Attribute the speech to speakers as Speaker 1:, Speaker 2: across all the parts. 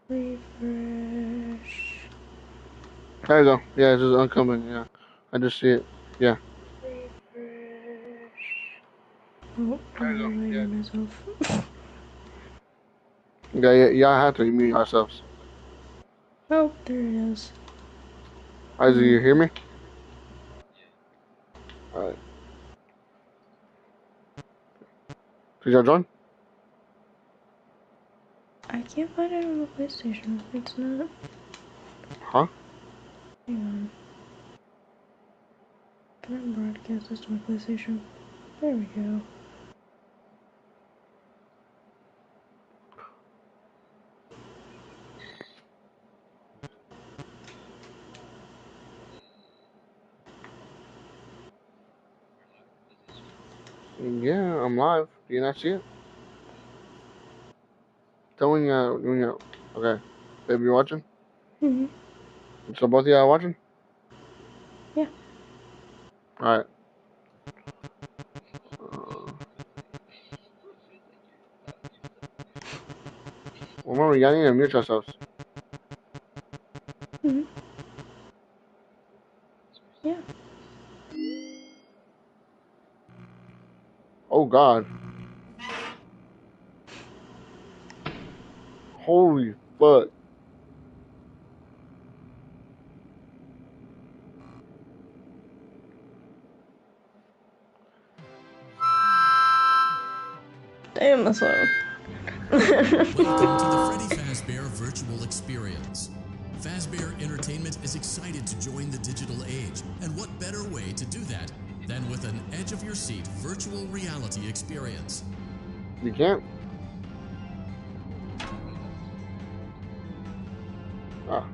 Speaker 1: Refresh.
Speaker 2: There you go. Yeah, it's just incoming. Yeah, I just see it. Yeah.
Speaker 1: Refresh. Oh, I'm
Speaker 2: There you go. Yeah.
Speaker 1: reloading myself.
Speaker 2: Yeah, yeah, yeah. I have to mute ourselves.
Speaker 1: Oh, there it is.
Speaker 2: Isaac,
Speaker 1: No,
Speaker 2: you hear me? All right. Did y'all join?
Speaker 1: I can't find it on the PlayStation. It's not.
Speaker 2: Huh?
Speaker 1: Hang on. Can I broadcast this to my PlayStation? There we go.
Speaker 2: Yeah, I'm live. Do you not see it? Tell when you. Okay. Baby, you watching?
Speaker 1: Mm-hmm.
Speaker 2: So both of y'all watching?
Speaker 1: Yeah.
Speaker 2: All right. Remember, y'all need to mute yourselves.
Speaker 1: Mm-hmm. Yeah.
Speaker 2: Oh God. Holy fuck.
Speaker 1: Damn, that's low.
Speaker 3: Welcome to the Freddy Fazbear Virtual Experience. Fazbear Entertainment is excited to join the digital age, and what better way to do that than with an edge-of-your-seat virtual reality experience?
Speaker 2: You can't. Ah.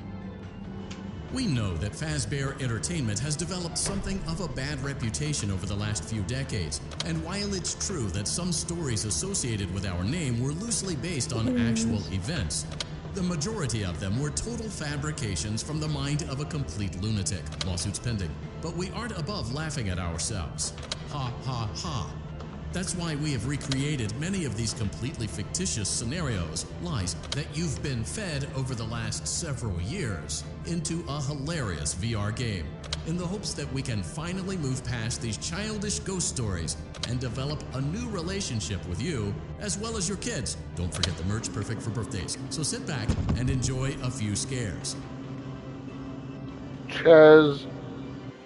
Speaker 3: We know that Fazbear Entertainment has developed something of a bad reputation over the last few decades, and while it's true that some stories associated with our name were loosely based on actual events, the majority of them were total fabrications from the mind of a complete lunatic. Lawsuits pending. But we aren't above laughing at ourselves. Ha ha ha. That's why we have recreated many of these completely fictitious scenarios, lies that you've been fed over the last several years, into a hilarious VR game, in the hopes that we can finally move past these childish ghost stories and develop a new relationship with you, as well as your kids. Don't forget the merch, perfect for birthdays. So sit back and enjoy a few scares.
Speaker 2: Chaz.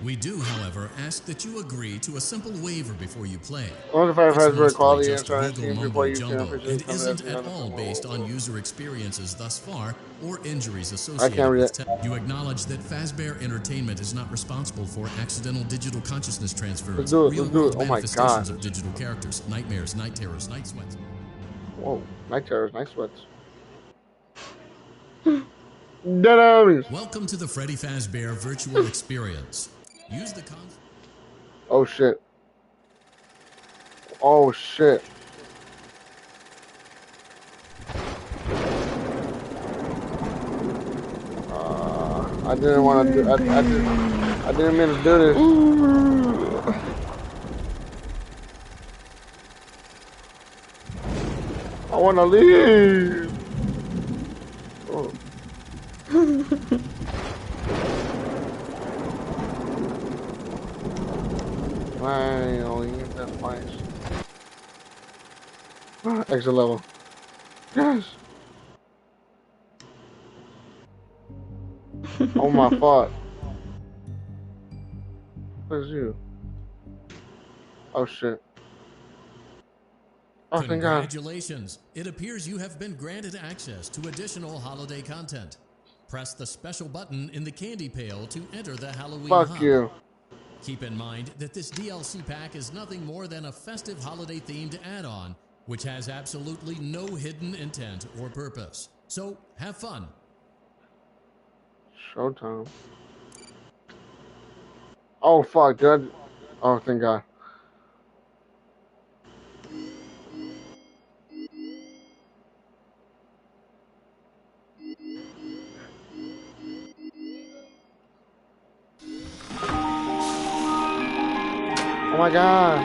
Speaker 3: We do, however, ask that you agree to a simple waiver before you play.
Speaker 2: Notify
Speaker 3: It's
Speaker 2: Fazbear
Speaker 3: mostly
Speaker 2: quality
Speaker 3: just
Speaker 2: inside
Speaker 3: legal
Speaker 2: scenes before
Speaker 3: mumbo
Speaker 2: you can
Speaker 3: jumbo
Speaker 2: officially
Speaker 3: and
Speaker 2: come to
Speaker 3: isn't
Speaker 2: the
Speaker 3: at
Speaker 2: end.
Speaker 3: all based on user experiences thus far or injuries
Speaker 2: I can't
Speaker 3: associated
Speaker 2: read
Speaker 3: with
Speaker 2: it.
Speaker 3: You acknowledge that Fazbear Entertainment is not responsible for accidental digital consciousness
Speaker 2: Let's
Speaker 3: transfers,
Speaker 2: do it. Let's do it.
Speaker 3: real-world
Speaker 2: Oh my
Speaker 3: manifestations of
Speaker 2: God.
Speaker 3: digital characters, nightmares, night terrors, night sweats.
Speaker 2: Whoa. Night terrors. Night sweats. Dead enemies.
Speaker 3: Welcome to the Freddy Fazbear Virtual Experience. Use the console.
Speaker 2: Oh shit. Oh shit. I didn't want to do. I didn't mean to do this. I want to leave. Oh. Finally, that's nice. Exit level. Yes. Oh my fuck. Where's you? Oh shit. Oh thank God.
Speaker 3: Congratulations! It appears you have been granted access to additional holiday content. Press the special button in the candy pail to enter the Halloween
Speaker 2: Fuck
Speaker 3: Hub.
Speaker 2: you.
Speaker 3: Keep in mind that this DLC pack is nothing more than a festive holiday-themed add-on, which has absolutely no hidden intent or purpose. So, have fun!
Speaker 2: Showtime. Oh fuck, dude. Oh thank God. Oh my God.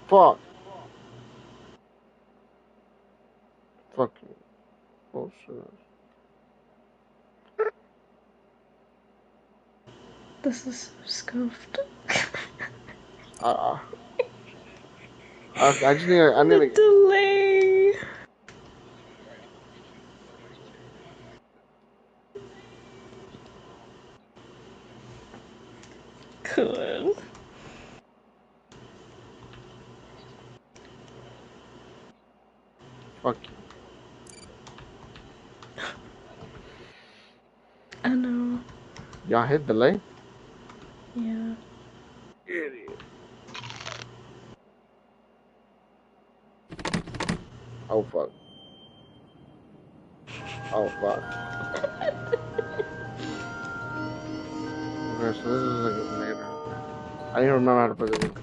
Speaker 2: Fuck. fucking bullshit.
Speaker 1: This is so scuffed.
Speaker 2: I just need. I need
Speaker 1: The
Speaker 2: to.
Speaker 1: delay. Good.
Speaker 2: Fuck you.
Speaker 1: I know.
Speaker 2: Y'all hit delay?
Speaker 1: Yeah.
Speaker 2: Idiot. Oh fuck. Oh fuck. Okay, so this is like later. I don't even remember how to play the game.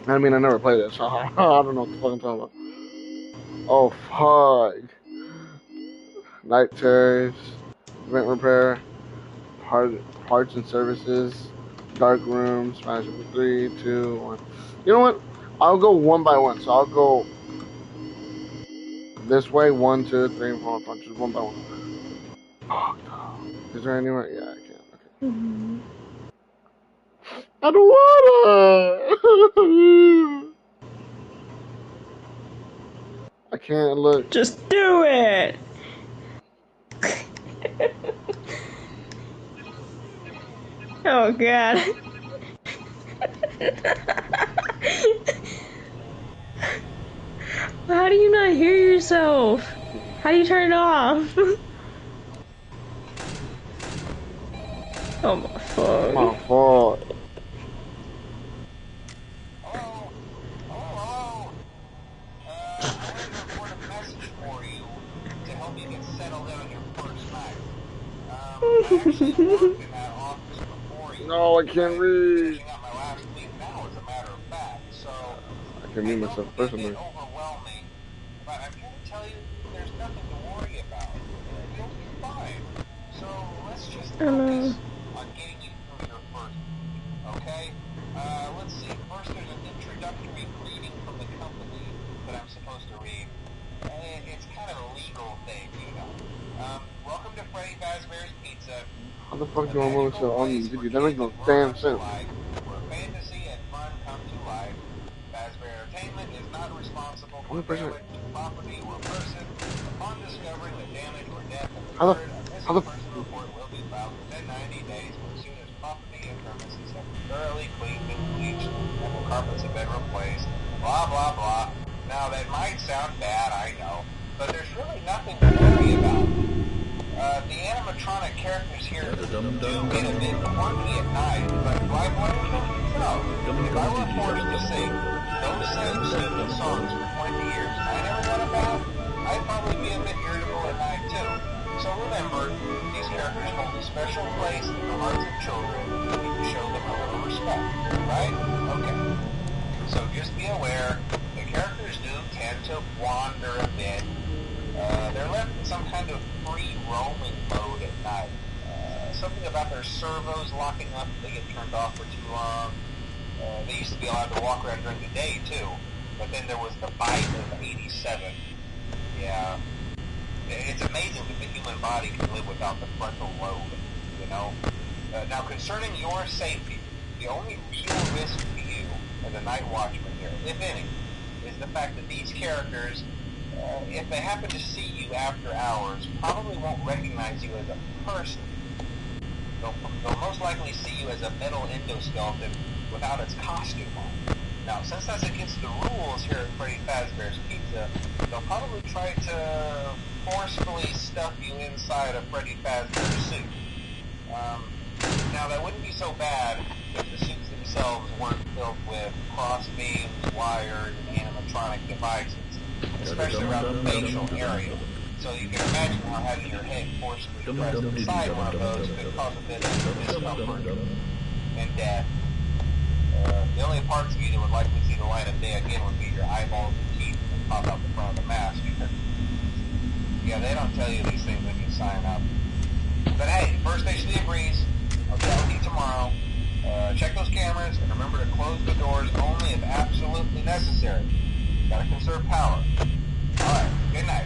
Speaker 2: I mean, I never played it, so I don't know what the fuck I'm talking about. Oh fuck. Night terrors, event repair, parts and services, dark room, Spanish 3, 2, 1. You know what? I'll go one by one. So I'll go this way, 1, 2, 3, 4, 5, just one by one. Oh, no. Is there anywhere? Yeah, I can. Okay.
Speaker 1: Mm-hmm.
Speaker 2: I don't wanna. I can't look.
Speaker 1: Just do it. Oh god. How do you not hear yourself? How do you turn it off? Oh my fuck.
Speaker 2: My fault.
Speaker 4: Hello? Hello? I wanted to record a message for you to help you get settled in on your first night. I actually worked in that office before you.
Speaker 2: No, I can't read.
Speaker 4: Finishing up my last week now, as a matter of fact. So,
Speaker 2: I can mute myself
Speaker 4: it's a
Speaker 2: personally.
Speaker 4: bit overwhelming, but I'm here to tell you there's nothing to worry about. You'll be fine. So, let's just focus on getting you through your first week, okay? Let's see. First, there's an introductory greeting from the company that I'm supposed to read. It's kind of a legal thing, you know. Welcome to Freddy Fazbear's Pizza.
Speaker 2: How the fuck do I move to on the video? That makes no damn sense.
Speaker 4: Where fantasy and fun come to life. Fazbear Entertainment is not responsible for damage to property or person. Upon discovering the damage or death
Speaker 2: How
Speaker 4: occurred, a
Speaker 2: the
Speaker 4: missing person report will be filed within 90 days as soon as property and premises have been thoroughly cleaned and bleached and the carpets have been replaced. Blah, blah, blah. Now, that might sound bad, I know, but there's really nothing to worry about. The animatronic characters here do get a bit quirky at night, but do I blame them? No. If I were forced to sing those same stupid songs for 20 years and I never got a bath, I'd probably be a bit irritable at night too. So remember, these characters hold a special place in the hearts of children, and you can show them a little respect, right? Okay. So just be aware, the characters do tend to wander a bit. They're left in some kind of free roaming mode at night. Something about their servos locking up if they get turned off for too long. They used to be allowed to walk around during the day too, but then there was the bite of 87. Yeah. It's amazing that the human body can live without the frontal lobe, you know? Now concerning your safety, the only real risk to you as a night watchman here, if any, is the fact that these characters, if they happen to see you after hours, probably won't recognize you as a person. They'll most likely see you as a metal endoskeleton without its costume on. Now, since that's against the rules here at Freddy Fazbear's Pizza, they'll probably try to forcefully stuff you inside a Freddy Fazbear suit. Now, that wouldn't be so bad if the suits themselves weren't filled with cross beams, wires, and animatronic devices, especially around the facial area. So you can imagine how having your head forcibly pressed inside one of those could cause a bit of discomfort and death. The only parts of you that would likely see the light of day again would be your eyeballs and teeth that pop out the front of the mask. Yeah, they don't tell you these things when you sign up. But hey, First Station agrees. I'll chat with you tomorrow. Check those cameras and remember to close the doors only if absolutely necessary. Gotta conserve power. Alright. night.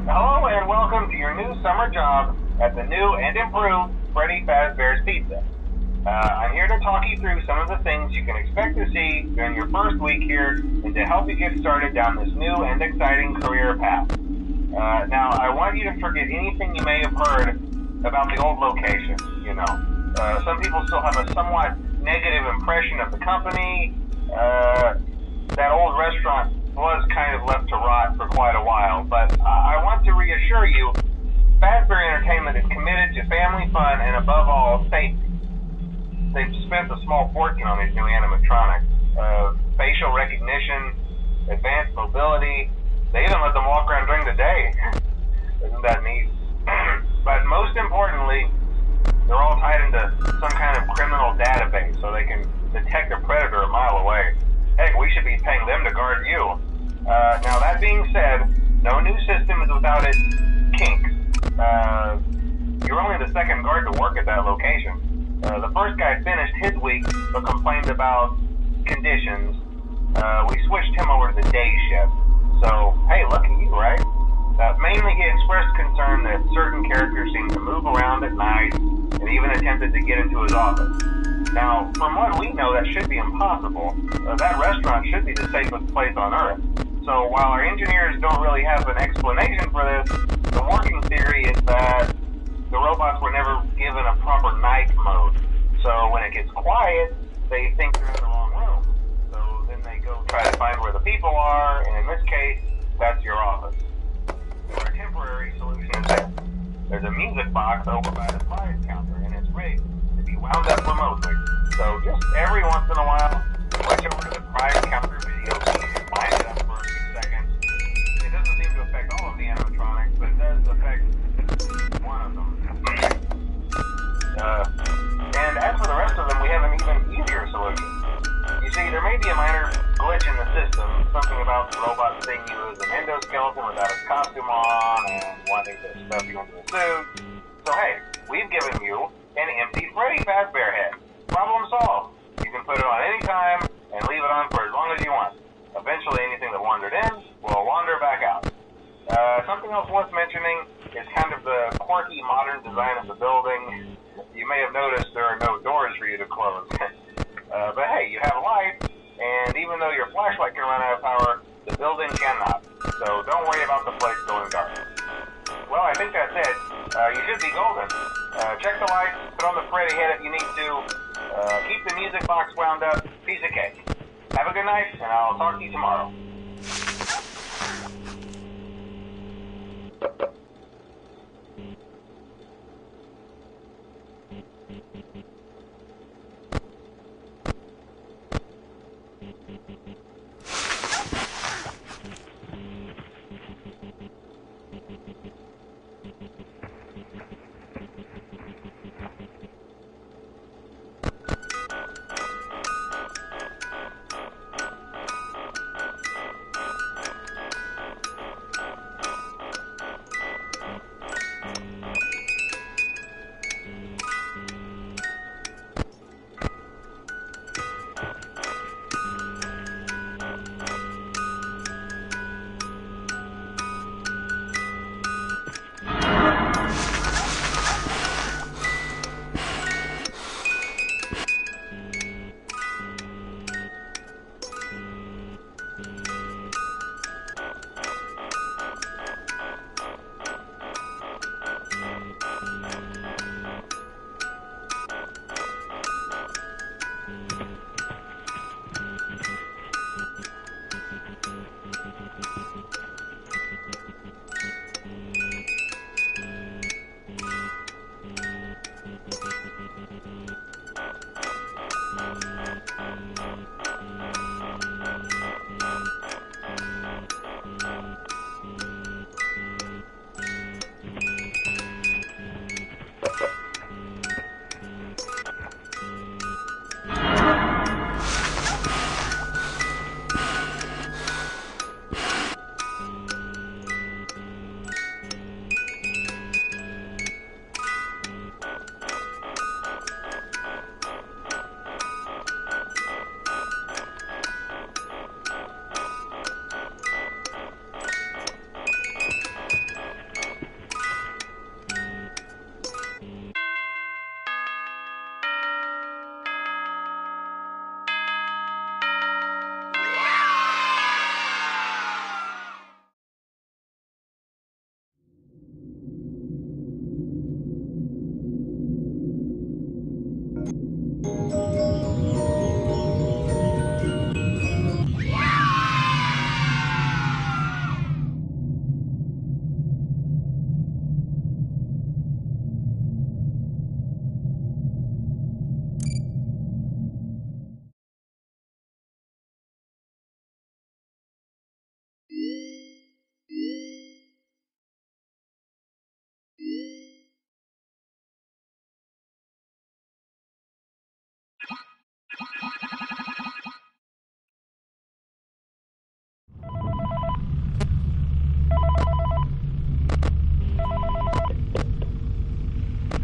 Speaker 4: Hello and welcome to your new summer job at the new and improved Freddy Fazbear's Pizza. I'm here to talk you through some of the things you can expect to see during your first week here and to help you get started down this new and exciting career path. Now, I want you to forget anything you may have heard about the old location, you know. Some people still have a somewhat negative impression of the company. That old restaurant was kind of left to rot for quite a while, but I want to reassure you, Fazbear Entertainment is committed to family fun and above all, safety. They've spent a small fortune on these new animatronics. Facial recognition, advanced mobility, they even let them walk around during the day. Isn't that neat? But most importantly, they're all tied into some kind of criminal database so they can detect a predator a mile away. Heck, we should be paying them to guard you. Now that being said, no new system is without its kinks. You're only the second guard to work at that location. The first guy finished his week but complained about conditions. We switched him over to the day shift. So, hey, lucky you, right? Mainly he expressed concern that certain characters seemed to move around at night and even attempted to get into his office. Now, from what we know, that should be impossible. That restaurant should be the safest place on Earth. So while our engineers don't really have an explanation for this, the working theory is that the robots were never given a proper night mode. So when it gets quiet, they think they're in the wrong room. So then they go try to find where the people are, and in this case, that's your office. Our temporary solution is this. There's a music box over by the prize counter, and it's rigged to be wound up remotely. So just every once in a while, switch over to the Prime Counter video feed and line it up for a few seconds. It doesn't seem to affect all of the animatronics, but it does affect one of them. And as for the rest of them, we have an even easier solution. You see, there may be a minor glitch in the system, something about the robot seeing you as an endoskeleton without a costume on and wanting to stuff you into a suit. So hey, we've given you an empty Freddy Fazbear head. Problem solved. You can put it on any time and leave it on for as long as you want. Eventually anything that wandered in will wander back out. Something else worth mentioning is kind of the quirky modern design of the building. You may have noticed there are no doors for you to close. But hey, you have a light, and even though your flashlight can run out of power, the building cannot. So don't worry about the place going dark. Well, I think that's it. You should be golden. Check the lights, put on the Freddy head if you need to. Keep the music box wound up. Piece of cake. Have a good night, and I'll talk to you tomorrow.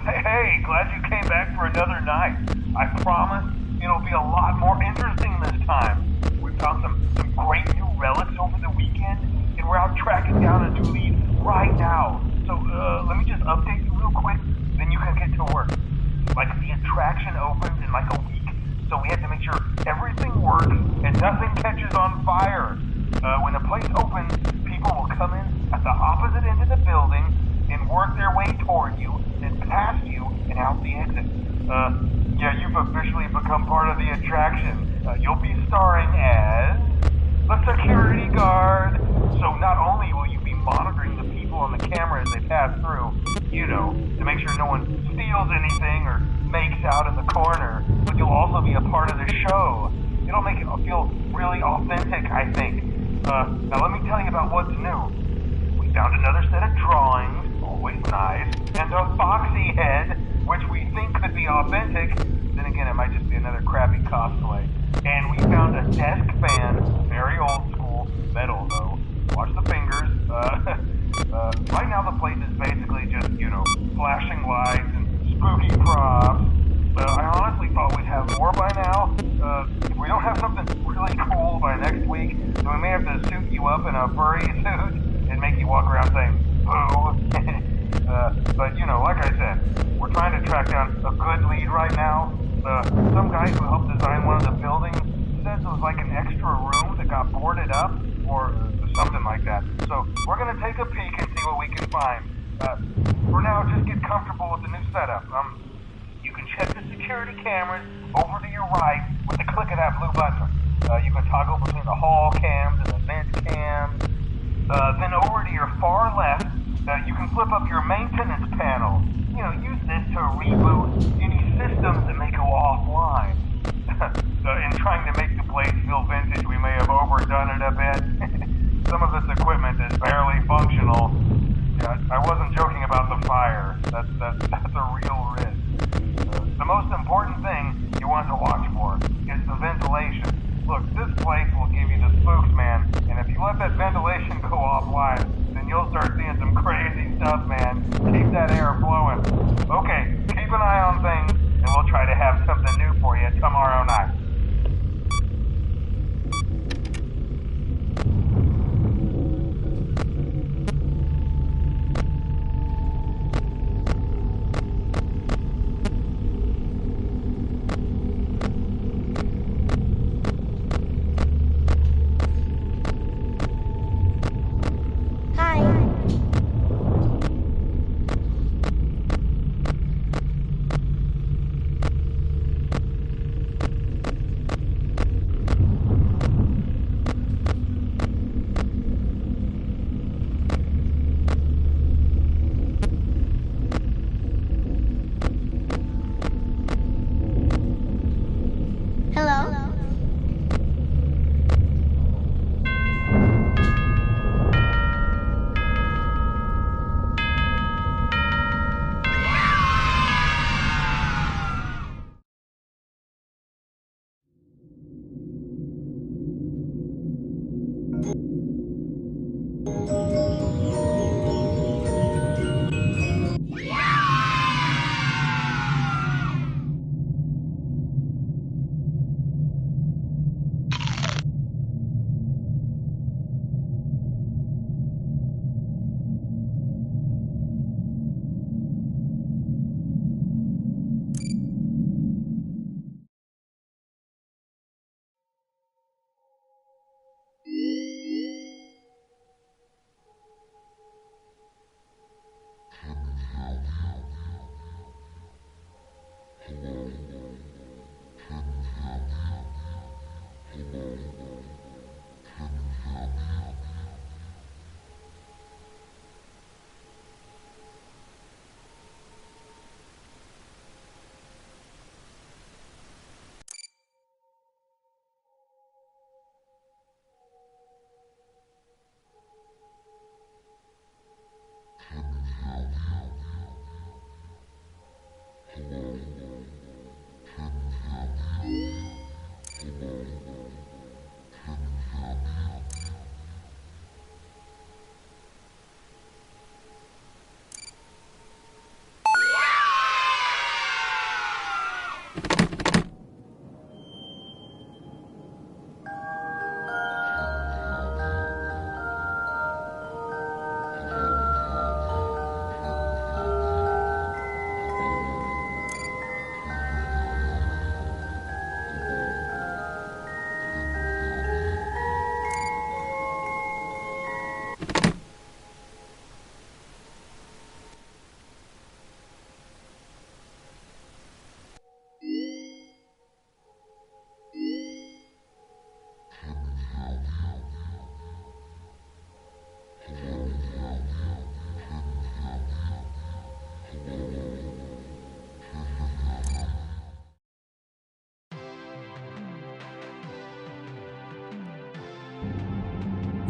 Speaker 5: Hey, glad you came back for another night. I promise it'll be a lot more interesting this time. We found some great new relics over the weekend, and we're out tracking down a new lead right now. So let me just update you real quick, then you can get to work. Like, the attraction opens in like a week, so we have to make sure everything works and nothing catches on fire. When the place opens, people will come in at the opposite end of the building and work their way toward you, then past you, and out the exit. Yeah, you've officially become part of the attraction. You'll be starring as the security guard. So not only will you be monitoring the people on the camera as they pass through, you know, to make sure no one steals anything or makes out in the corner, but you'll also be a part of the show. It'll make it feel really authentic, I think. Now let me tell you about what's new. We found another set of drawings, always nice, and a foxy head, which we think could be authentic. Then again, it might just be another crappy cosplay. And we found a desk fan, very old school, metal though. Watch the fingers. Right now the place is basically just, you know, flashing lights and spooky props. I honestly thought we'd have more by now. If we don't have something really cool by next week, then we may have to suit you up in a furry suit and make you walk around saying, boo. But, you know, like I said, we're trying to track down a good lead right now. Some guy who helped design one of the buildings says it was like an extra room that got boarded up, or something like that. So we're going to take a peek and see what we can find. For now, just get comfortable with the new setup. You can check the security cameras over to your right with the click of that blue button. You can toggle between the hall cams and the vent cams. Then over to your far left, you can flip up your maintenance panel. You know, use this to reboot any systems that may go offline. In trying to make the place feel vintage, we may have overdone it a bit. Some of this equipment is barely functional. Yeah, I wasn't joking about the fire. That's a real risk. The most important thing you want to watch for is the ventilation. Look, this place will give you the spooks, man. And if you let that ventilation go offline, then you'll start seeing some crazy stuff, man. Keep that air flowing. Okay, keep an eye on things, and we'll try to have something new for you tomorrow night.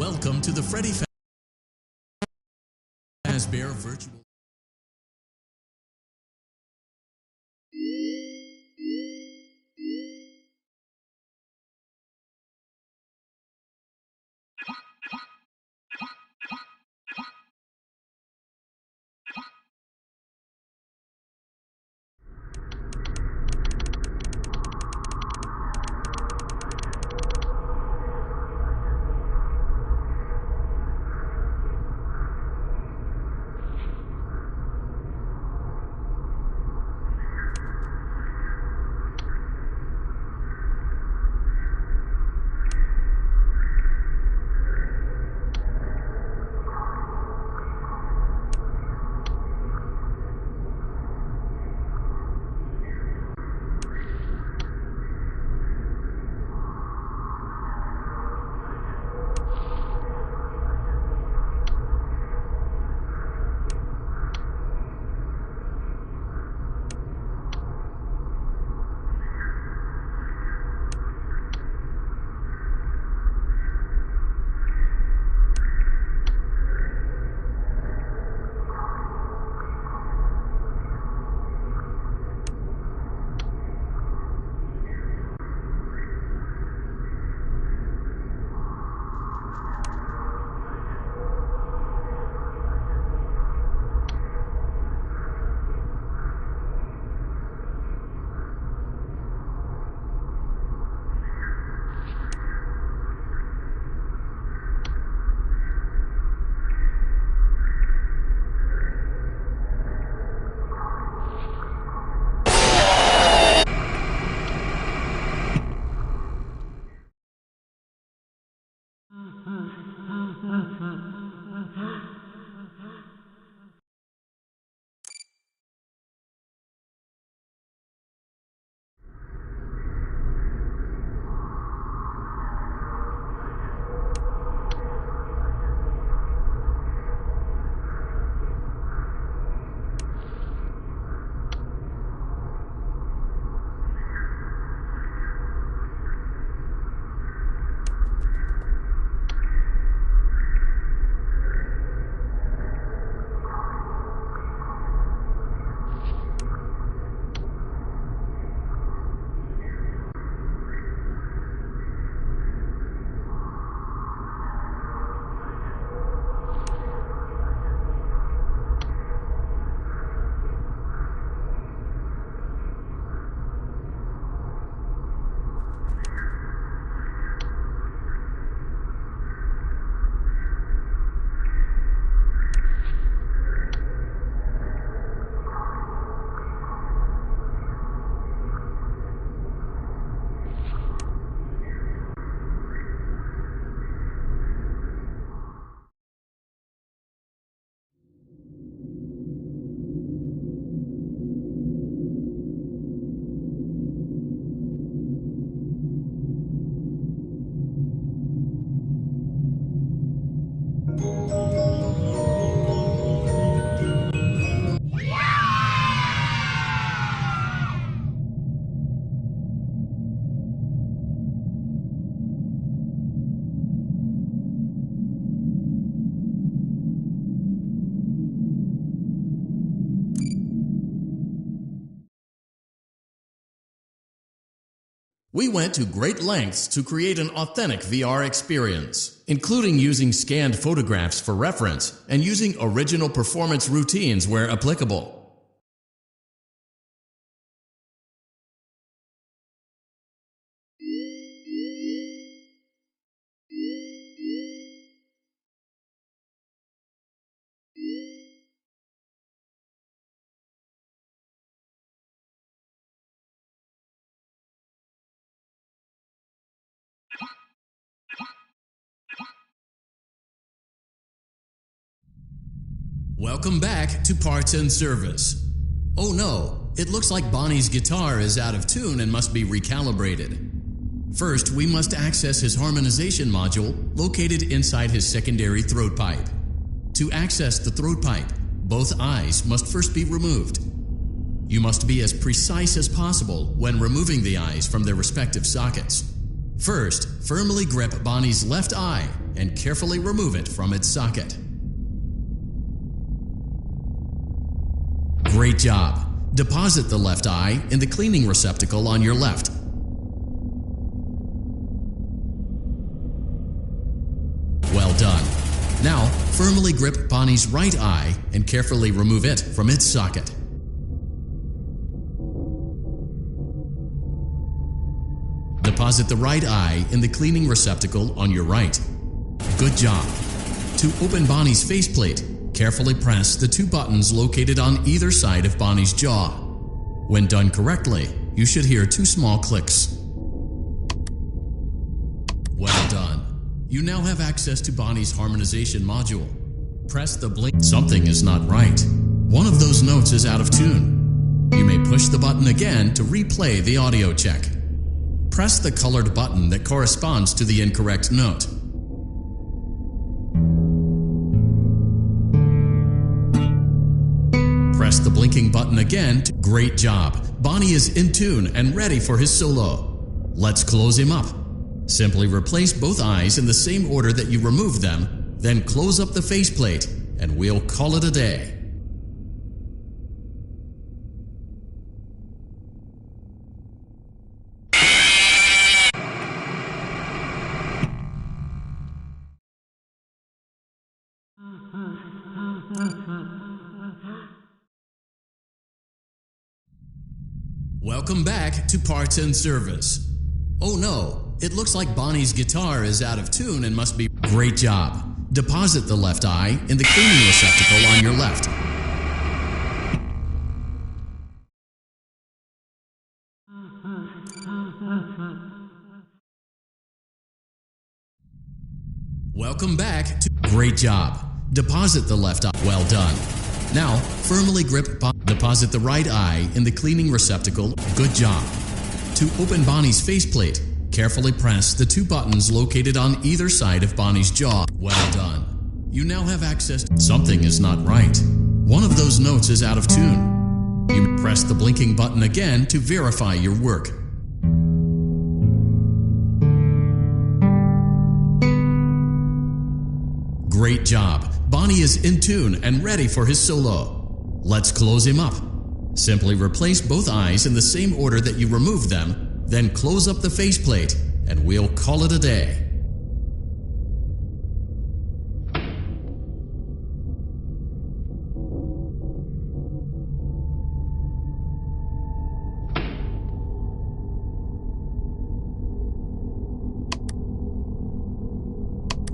Speaker 3: Welcome to the Freddy Fazbear Virtual. We went to great lengths to create an authentic VR experience, including using scanned photographs for reference and using original performance routines where applicable. Welcome back to Parts and Service. Oh no, it looks like Bonnie's guitar is out of tune and must be recalibrated. First, we must access his harmonization module located inside his secondary throat pipe. To access the throat pipe, both eyes must first be removed. You must be as precise as possible when removing the eyes from their respective sockets. First, firmly grip Bonnie's left eye and carefully remove it from its socket. Great job! Deposit the left eye in the cleaning receptacle on your left. Well done. Now, firmly grip Bonnie's right eye and carefully remove it from its socket. Deposit the right eye in the cleaning receptacle on your right. Good job. To open Bonnie's faceplate, carefully press the two buttons located on either side of Bonnie's jaw. When done correctly, you should hear two small clicks. Well done. You now have access to Bonnie's harmonization module. Press the blink. Something is not right. One of those notes is out of tune. You may push the button again to replay the audio check. Press the colored button that corresponds to the incorrect note. Press the blinking button again. Great job! Bonnie is in tune and ready for his solo. Let's close him up. Simply replace both eyes in the same order that you removed them, then close up the faceplate, and we'll call it a day. Welcome back to Parts and Service. Oh no, it looks like Bonnie's guitar is out of tune and must be... Great job. Deposit the left eye in the cleaning receptacle on your left. Welcome back to... Great job. Deposit the left eye. Well done. Now, firmly grip... Deposit the right eye in the cleaning receptacle. Good job. To open Bonnie's faceplate, carefully press the two buttons located on either side of Bonnie's jaw. Well done. You now have access... Something is not right. One of those notes is out of tune. You press the blinking button again to verify your work. Great job! Bonnie is in tune and ready for his solo. Let's close him up. Simply replace both eyes in the same order that you removed them, then close up the faceplate, and we'll call it a day.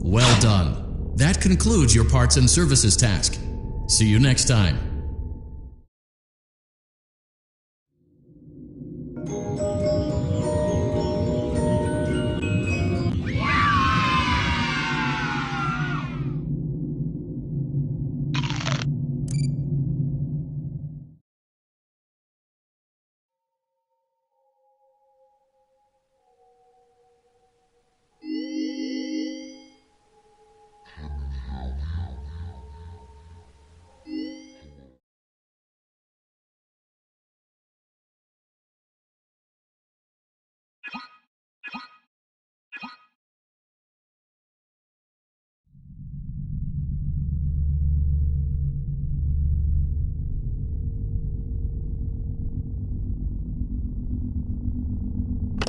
Speaker 3: Well done. That concludes your parts and services task. See you next time.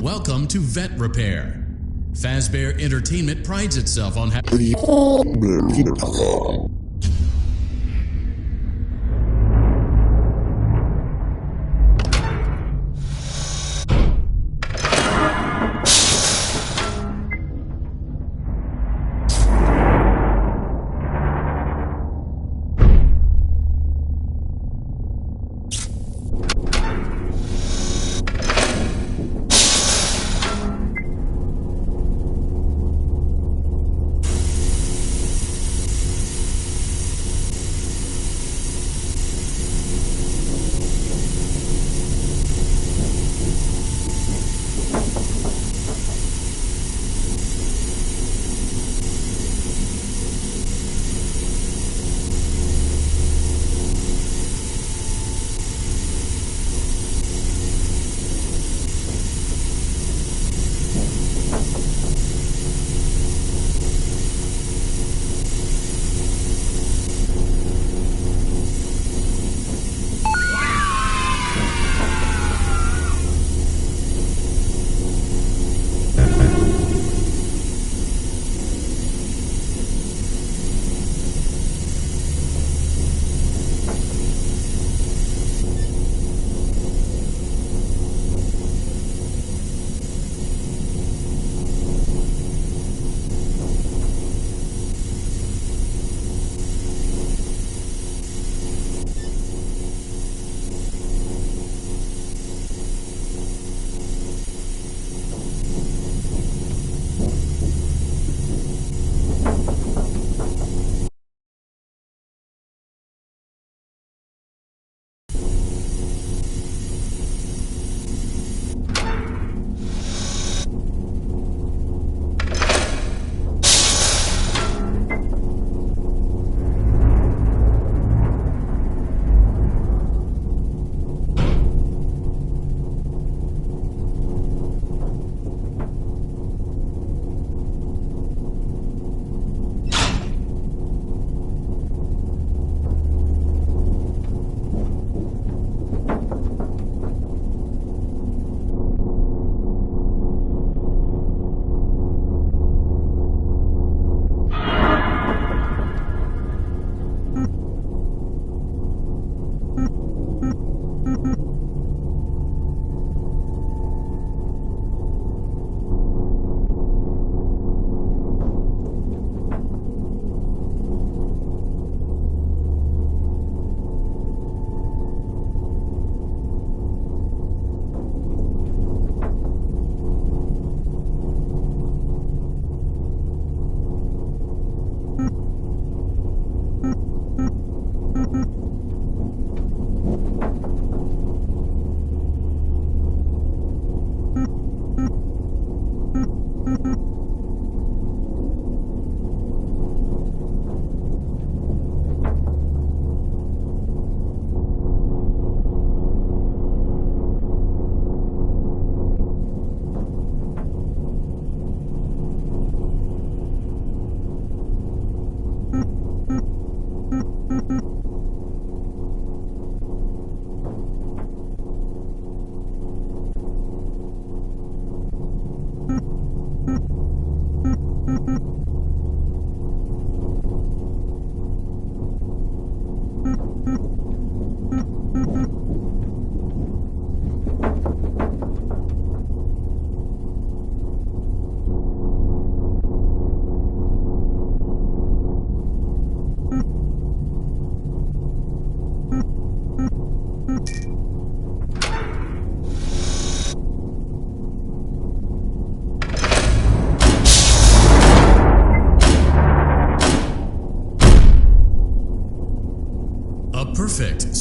Speaker 3: Welcome to Vet Repair. Fazbear Entertainment prides itself on having...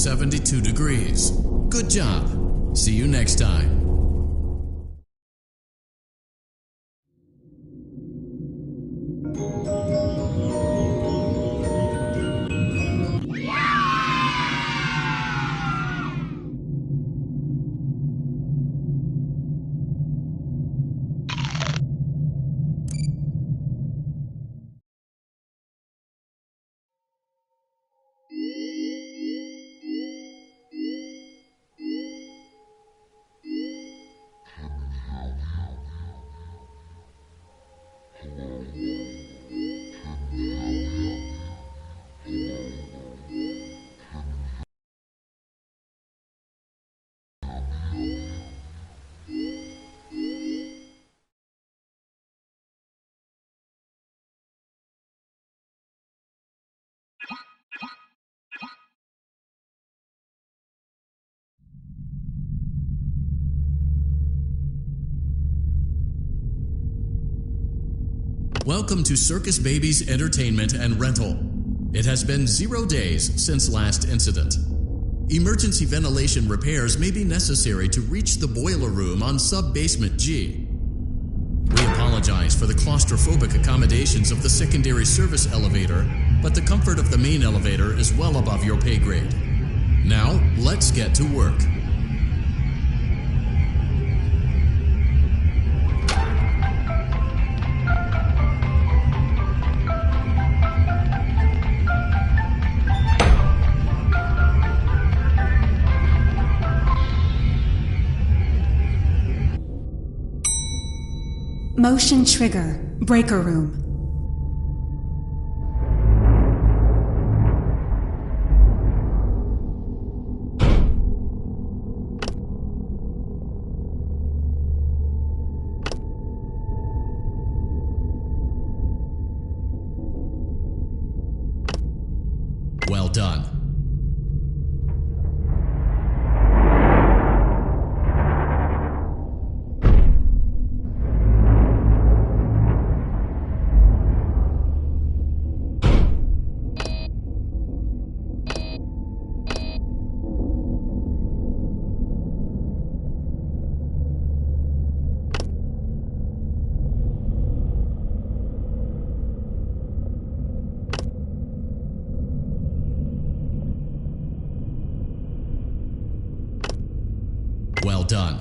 Speaker 3: 72 degrees. Good job. See you next time. Welcome to Circus Baby's Entertainment and Rental. It has been 0 days since last incident. Emergency ventilation repairs may be necessary to reach the boiler room on sub-basement G. We apologize for the claustrophobic accommodations of the secondary service elevator, but the comfort of the main elevator is well above your pay grade. Now, let's get to work.
Speaker 6: Motion trigger. Breaker room.
Speaker 3: Well done. Well done.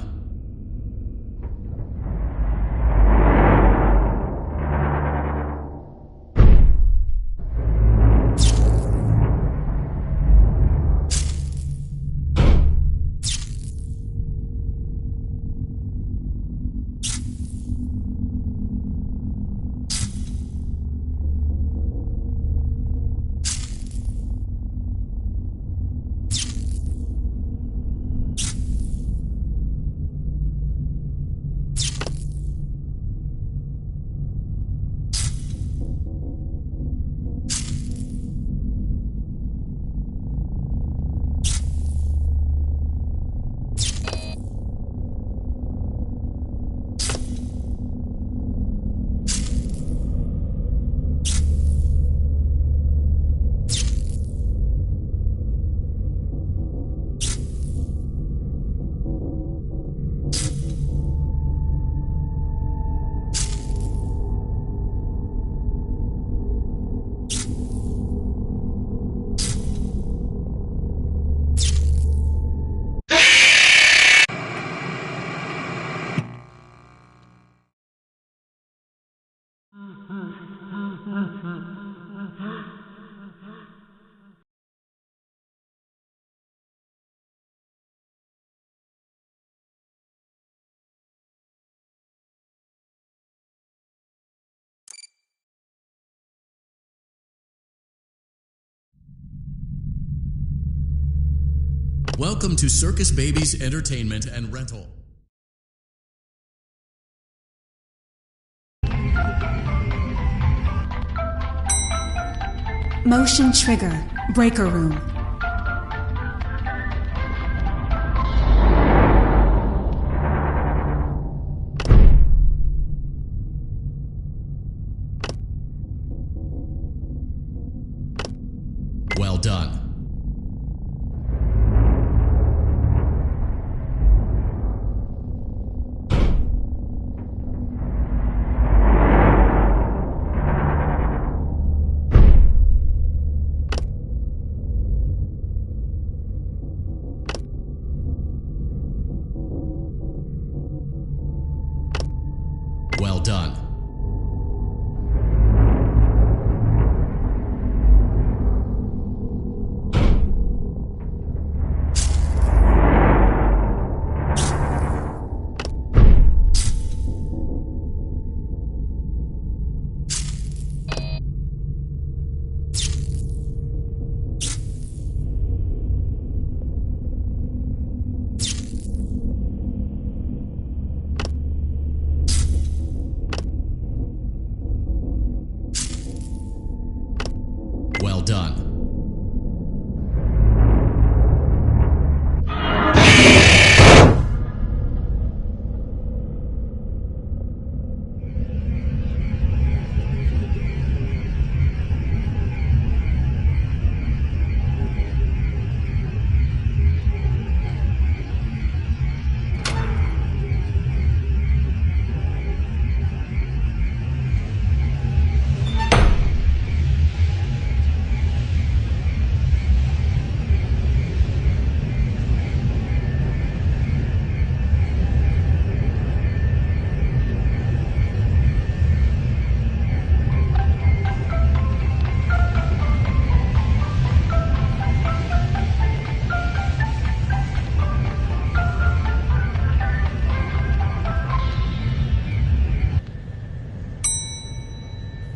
Speaker 3: Welcome to Circus Baby's Entertainment and Rental.
Speaker 6: Motion trigger. Breaker room.
Speaker 3: Well done. done. Well done.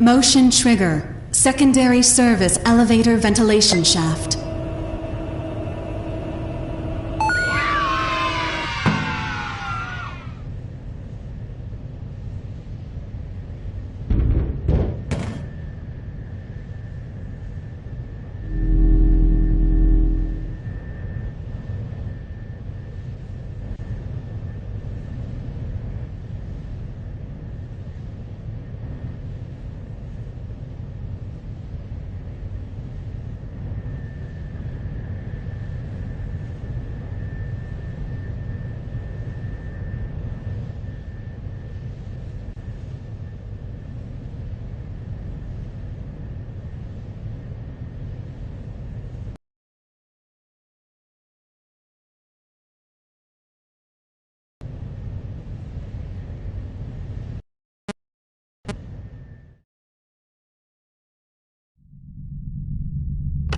Speaker 6: Motion trigger. Secondary service elevator ventilation shaft.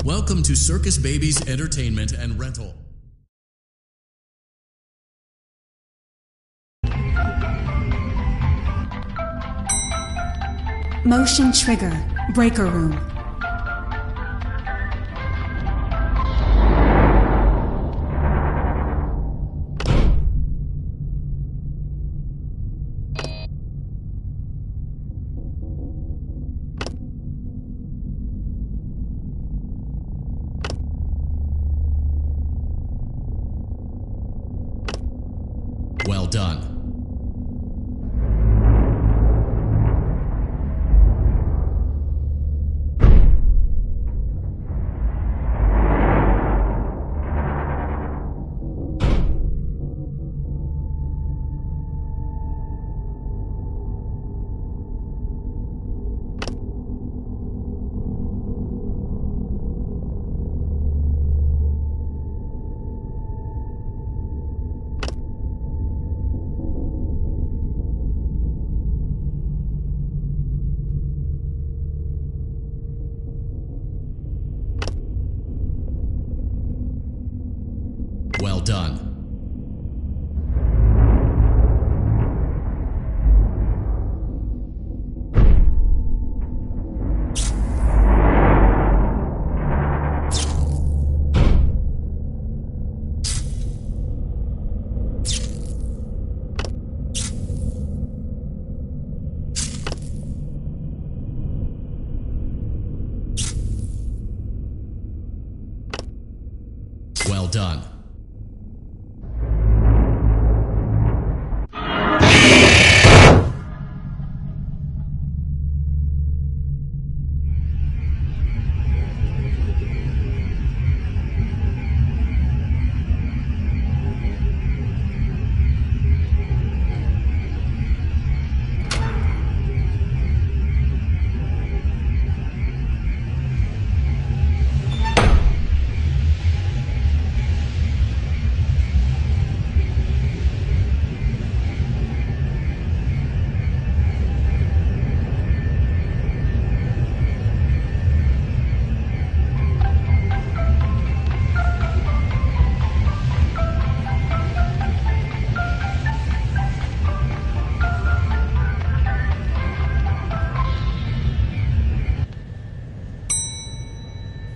Speaker 3: Welcome to Circus Babies Entertainment and Rental.
Speaker 6: Motion trigger. Breaker room.
Speaker 3: Well done. Well done. Well done.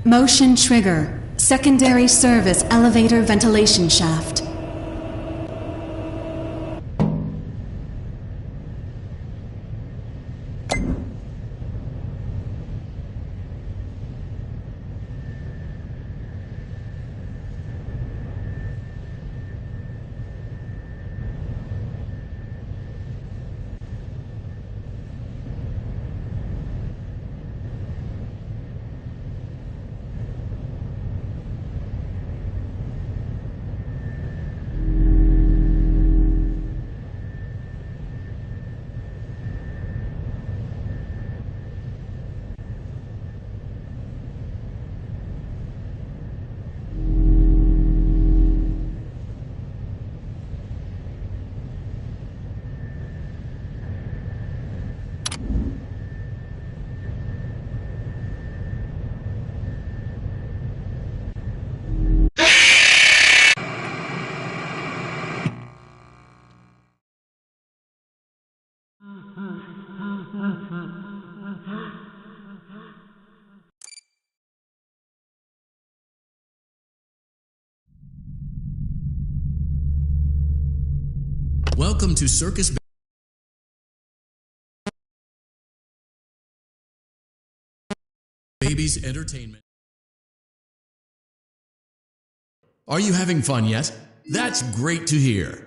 Speaker 6: Motion trigger. Secondary service elevator ventilation shaft.
Speaker 3: Welcome to Circus Babies Entertainment. Are you having fun yet? That's great to hear.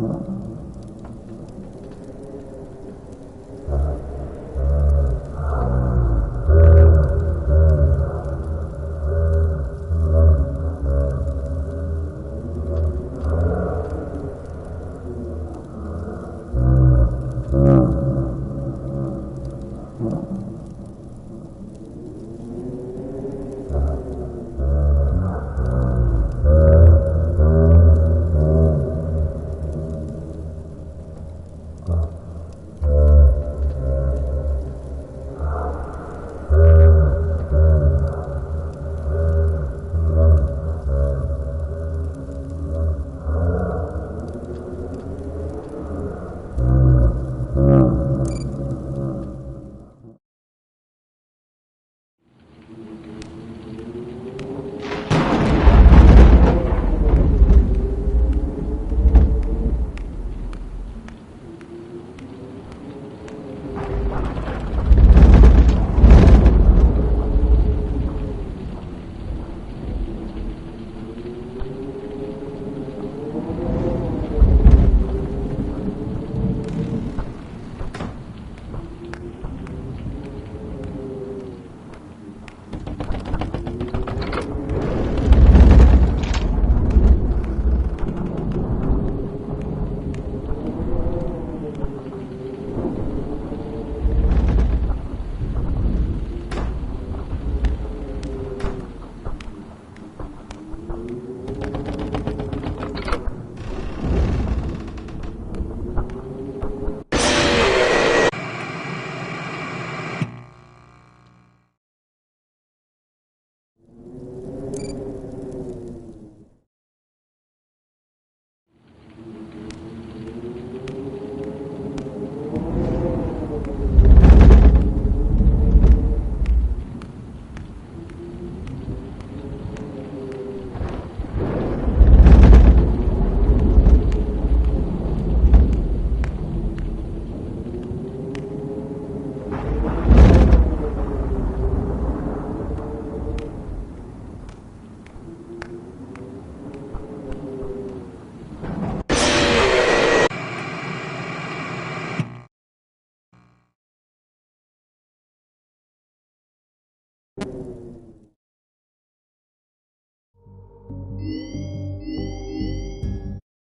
Speaker 2: Huh?